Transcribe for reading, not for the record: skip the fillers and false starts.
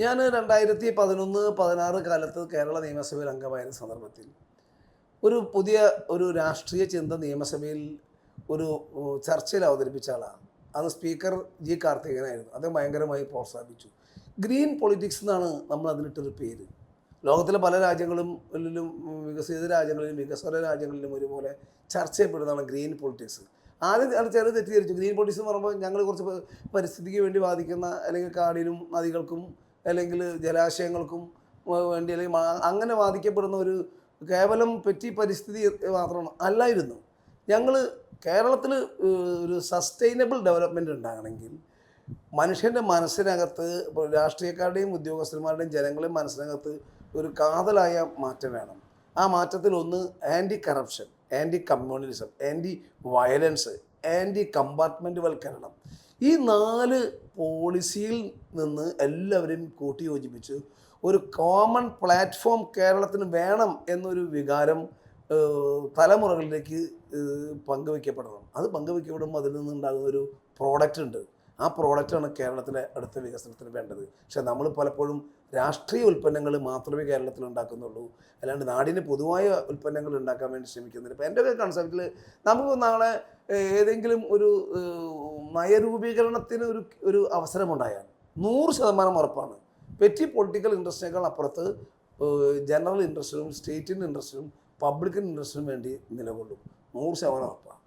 ഞാൻ 2011-16 കാലത്ത് കേരള നിയമസഭയിൽ അംഗമായിരുന്ന സന്ദർഭത്തിൽ ഒരു പുതിയ രാഷ്ട്രീയ ചിന്ത നിയമസഭയിൽ ഒരു ചർച്ചയിൽ അവതരിപ്പിച്ച ആളാണ്. അന്ന് സ്പീക്കർ ജി കാർത്തികേയനായിരുന്നു. അദ്ദേഹം ഭയങ്കരമായി പ്രോത്സാഹിപ്പിച്ചു. ഗ്രീൻ പൊളിറ്റിക്സ് എന്നാണ് നമ്മൾ അതിനിട്ടൊരു പേര്. ലോകത്തിലെ പല രാജ്യങ്ങളിലും വികസിത രാജ്യങ്ങളിലും വികസ്വര രാജ്യങ്ങളിലും ഒരുപോലെ ചർച്ച ചെയ്യപ്പെടുന്നതാണ് ഗ്രീൻ പൊളിറ്റിക്സ്. ആദ്യം ചിലർ തെറ്റിദ്ധരിച്ചു. ഗ്രീൻ പൊളിറ്റിക്സ് എന്ന് പറയുമ്പോൾ ഞങ്ങൾ കുറച്ച് പരിസ്ഥിതിക്ക് വേണ്ടി വാദിക്കുന്ന, അല്ലെങ്കിൽ കാടിനും നദികൾക്കും അല്ലെങ്കിൽ ജലാശയങ്ങൾക്കും വേണ്ടി, അല്ലെങ്കിൽ അങ്ങനെ വാദിക്കപ്പെടുന്ന ഒരു കേവലം പെറ്റി പരിസ്ഥിതി മാത്രമാണ് അല്ലായിരുന്നു. ഞങ്ങൾ കേരളത്തിൽ ഒരു സസ്റ്റൈനബിൾ ഡെവലപ്മെൻറ്റ് ഉണ്ടാകണമെങ്കിൽ മനുഷ്യൻ്റെ മനസ്സിനകത്ത്, ഇപ്പോൾ രാഷ്ട്രീയക്കാരുടെയും ഉദ്യോഗസ്ഥന്മാരുടെയും ജനങ്ങളുടെയും മനസ്സിനകത്ത് ഒരു കാതലായ മാറ്റം വേണം. ആ മാറ്റത്തിൽ ഒന്ന് anti corruption, anti communalism, anti violence, anti compartment വൽക്കരണം. ഈ 4 പോളിസിയിൽ നിന്ന് എല്ലാവരെയും കൂട്ടിയോജിപ്പിച്ച് ഒരു കോമൺ പ്ലാറ്റ്ഫോം കേരളത്തിന് വേണം എന്നൊരു വികാരം തലമുറകളിലേക്ക് പങ്കുവയ്ക്കപ്പെടണം. അത് പങ്കുവയ്ക്കപ്പെടുമ്പോൾ അതിൽ നിന്നുണ്ടാകുന്ന ഒരു പ്രോഡക്റ്റ് ഉണ്ട്. ആ പ്രോഡക്റ്റാണ് കേരളത്തിലെ അടുത്ത വികസനത്തിന് വേണ്ടത്. പക്ഷേ നമ്മൾ പലപ്പോഴും രാഷ്ട്രീയ ഉൽപ്പന്നങ്ങൾ മാത്രമേ കേരളത്തിൽ ഉണ്ടാക്കുന്നുള്ളൂ, അല്ലാണ്ട് നാടിന് പൊതുവായ ഉൽപ്പന്നങ്ങൾ ഉണ്ടാക്കാൻ വേണ്ടി ശ്രമിക്കുന്നില്ല. ഇപ്പോൾ എൻ്റെ കൺസെപ്റ്റിൽ നമുക്ക് നാളെ ഏതെങ്കിലും ഒരു നയരൂപീകരണത്തിന് ഒരു അവസരമുണ്ടായാൽ 100% ഉറപ്പാണ് പെറ്റി പൊളിറ്റിക്കൽ ഇൻട്രസ്റ്റിനേക്കാൾ അപ്പുറത്ത് ജനറൽ ഇൻട്രസ്റ്റിനും സ്റ്റേറ്റിൻ്റെ ഇൻട്രസ്റ്റിനും പബ്ലിക്കിൻ്റെ ഇൻട്രസ്റ്റിനും വേണ്ടി നിലകൊള്ളും. 100% ഉറപ്പാണ്.